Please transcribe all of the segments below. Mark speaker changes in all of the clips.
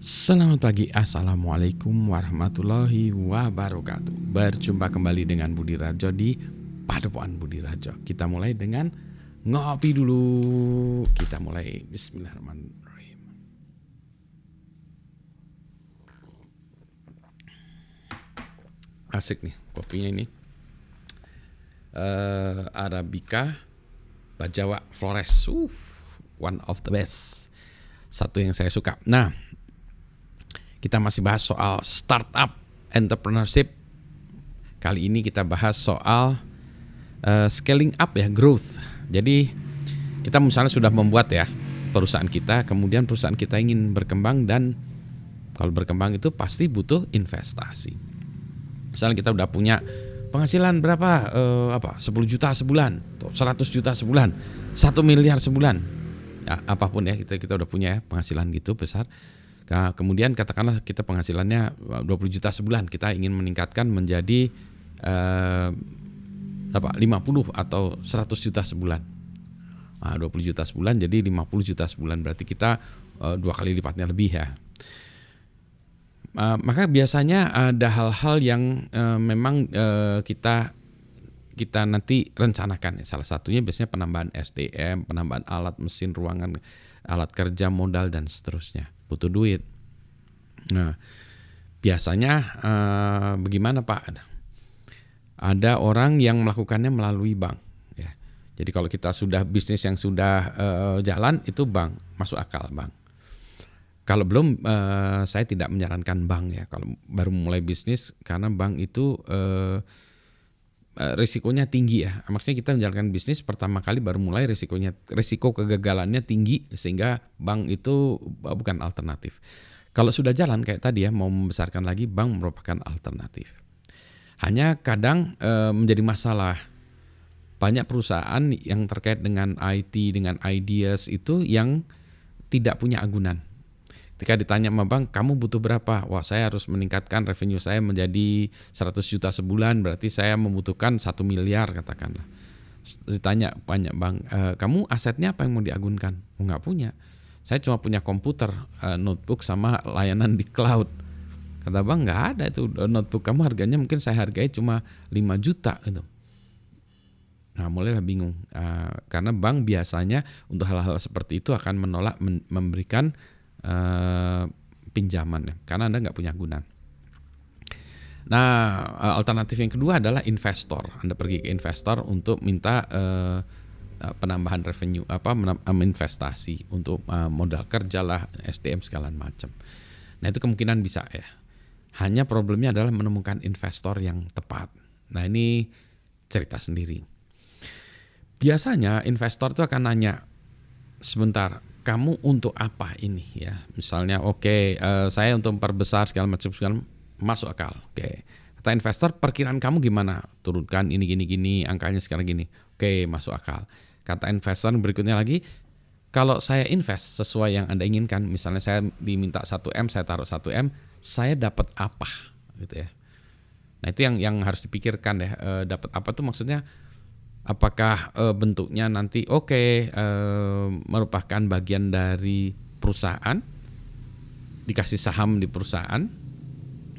Speaker 1: Selamat pagi, Assalamualaikum warahmatullahi wabarakatuh. Berjumpa kembali dengan Budi Rajo di Padepokan Budi Rajo. Kita mulai dengan ngopi dulu. Kita mulai, bismillahirrahmanirrahim. Asik nih kopinya ini. Arabica Bajawa Flores. One of the best. Satu yang saya suka. Nah, kita masih bahas soal startup entrepreneurship. Kali ini kita bahas soal scaling up ya, growth. Jadi kita misalnya sudah membuat ya perusahaan kita, kemudian perusahaan kita ingin berkembang, dan kalau berkembang itu pasti butuh investasi. Misalnya kita udah punya penghasilan berapa, 10 juta sebulan, 100 juta sebulan, 1 miliar sebulan, ya, apapun ya, kita udah punya ya penghasilan gitu besar. Nah, kemudian katakanlah kita penghasilannya 20 juta sebulan, kita ingin meningkatkan menjadi 50 atau 100 juta sebulan. Nah, 20 juta sebulan jadi 50 juta sebulan, berarti kita 2 kali lipatnya lebih ya. Maka biasanya ada hal-hal yang memang kita nanti rencanakan. Salah satunya biasanya penambahan SDM, penambahan alat, mesin, ruangan, alat kerja, modal, dan seterusnya. Butuh duit. Nah, biasanya bagaimana Pak? Ada orang yang melakukannya melalui bank. Ya. Jadi kalau kita sudah bisnis yang sudah jalan, itu bank, masuk akal bank. Kalau belum, saya tidak menyarankan bank ya. Kalau baru mulai bisnis, karena bank itu risikonya tinggi ya. Maksudnya kita menjalankan bisnis pertama kali baru mulai, risiko kegagalannya tinggi, sehingga bank itu bukan alternatif. Kalau sudah jalan kayak tadi ya, mau membesarkan lagi, bank merupakan alternatif. Hanya kadang menjadi masalah, banyak perusahaan yang terkait dengan IT, dengan ideas itu yang tidak punya agunan. Ketika ditanya sama bank, kamu butuh berapa? Wah, saya harus meningkatkan revenue saya menjadi 100 juta sebulan, berarti saya membutuhkan 1 miliar katakanlah. Ditanya banyak bank, kamu asetnya apa yang mau diagunkan? Oh, nggak punya. Saya cuma punya komputer, notebook sama layanan di cloud. Kata bank, nggak ada itu notebook kamu, harganya mungkin saya hargai cuma 5 juta gitu. Nah, mulailah bingung, karena bank biasanya untuk hal-hal seperti itu akan menolak memberikan pinjaman ya, karena Anda nggak punya agunan. Nah, alternatif yang kedua adalah investor. Anda pergi ke investor untuk minta penambahan revenue, investasi untuk modal kerja lah, SDM segala macam. Nah, itu kemungkinan bisa ya. Hanya problemnya adalah menemukan investor yang tepat. Nah, ini cerita sendiri. Biasanya investor itu akan nanya, sebentar, kamu untuk apa ini ya? Misalnya saya untuk memperbesar segala macam, masuk akal. Kata investor, perkiraan kamu gimana? Turunkan ini gini, angkanya sekarang gini. Masuk akal. Kata investor berikutnya lagi, kalau saya invest sesuai yang Anda inginkan, misalnya saya diminta 1M, saya taruh 1M, saya dapat apa gitu ya. Nah, itu yang harus dipikirkan ya. Dapat apa tuh maksudnya? Apakah bentuknya nanti merupakan bagian dari perusahaan, dikasih saham di perusahaan,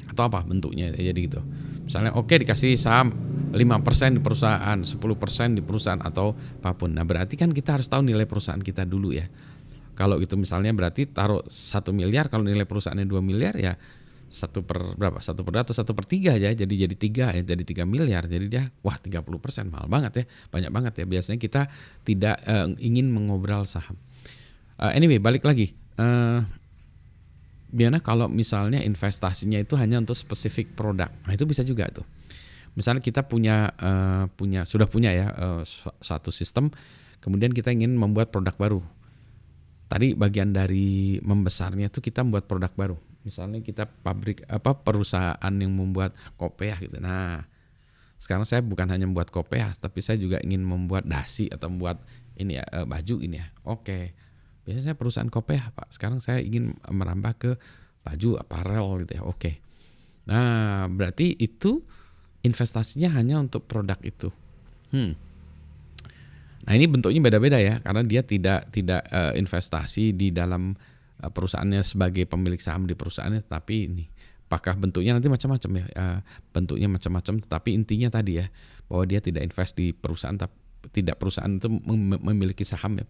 Speaker 1: atau apa bentuknya, jadi gitu. Misalnya dikasih saham 5% di perusahaan, 10% di perusahaan, atau apapun. Nah, berarti kan kita harus tahu nilai perusahaan kita dulu ya. Kalau itu misalnya berarti taruh 1 miliar, kalau nilai perusahaannya 2 miliar ya 1 per berapa? 1 per 2 atau 1 per 3 ya. Jadi 3 ya, jadi 3 miliar. Jadi dia 30%, mahal banget ya. Banyak banget ya. Biasanya kita tidak ingin mengobrol saham. Anyway, balik lagi. Biasanya kalau misalnya investasinya itu hanya untuk spesifik produk. Nah, itu bisa juga tuh. Misalnya kita sudah punya ya satu sistem, kemudian kita ingin membuat produk baru. Tadi bagian dari membesarnya itu kita membuat produk baru. Misalnya kita perusahaan yang membuat kopiah gitu. Nah, sekarang saya bukan hanya membuat kopiah, tapi saya juga ingin membuat dasi atau membuat ini ya, baju ini ya. Biasanya saya perusahaan kopiah, Pak. Sekarang saya ingin merambah ke baju, apparel gitu ya. Nah, berarti itu investasinya hanya untuk produk itu. Nah, ini bentuknya beda-beda ya, karena dia tidak investasi di dalam perusahaannya sebagai pemilik saham di perusahaannya, tetapi ini apakah bentuknya nanti macam-macam ya, bentuknya macam-macam, tetapi intinya tadi ya bahwa dia tidak invest di perusahaan, tidak perusahaan itu memiliki saham ya,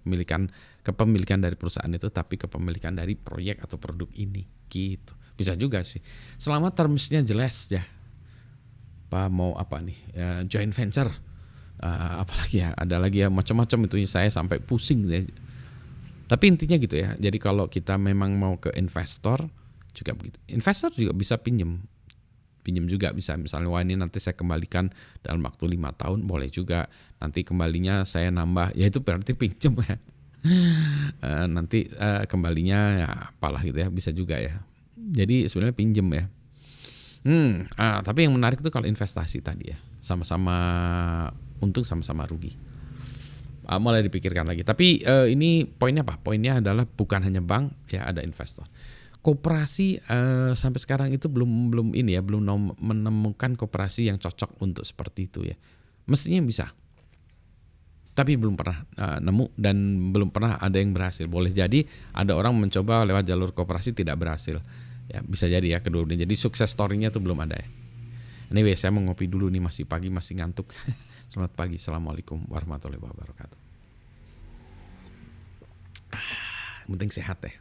Speaker 1: kepemilikan dari perusahaan itu, tapi kepemilikan dari proyek atau produk ini gitu. Bisa juga sih, selama termsnya jelas ya. Mau apa nih ya, joint venture, apalagi ya, ada lagi ya macam-macam itu, saya sampai pusing ya. Tapi intinya gitu ya. Jadi kalau kita memang mau ke investor juga begitu. Investor juga bisa pinjem juga bisa, misalnya wah ini nanti saya kembalikan dalam waktu 5 tahun, boleh juga. Nanti kembalinya saya nambah, ya itu berarti pinjem ya. Nanti kembalinya ya apalah gitu ya, bisa juga ya. Jadi sebenarnya pinjem ya. Tapi yang menarik itu kalau investasi tadi ya, sama-sama untung sama-sama rugi. Mulai dipikirkan lagi. Tapi ini poinnya apa? Poinnya adalah bukan hanya bank ya, ada investor. Koperasi sampai sekarang itu belum menemukan koperasi yang cocok untuk seperti itu ya. Mestinya bisa, tapi belum pernah nemu dan belum pernah ada yang berhasil. Boleh jadi ada orang mencoba lewat jalur koperasi tidak berhasil. Ya bisa jadi ya kedua-duanya. Jadi sukses story-nya tuh belum ada ya. Anyway, saya mau ngopi dulu nih, masih pagi, masih ngantuk. Selamat pagi. Assalamualaikum warahmatullahi wabarakatuh. Yang penting sehat ya.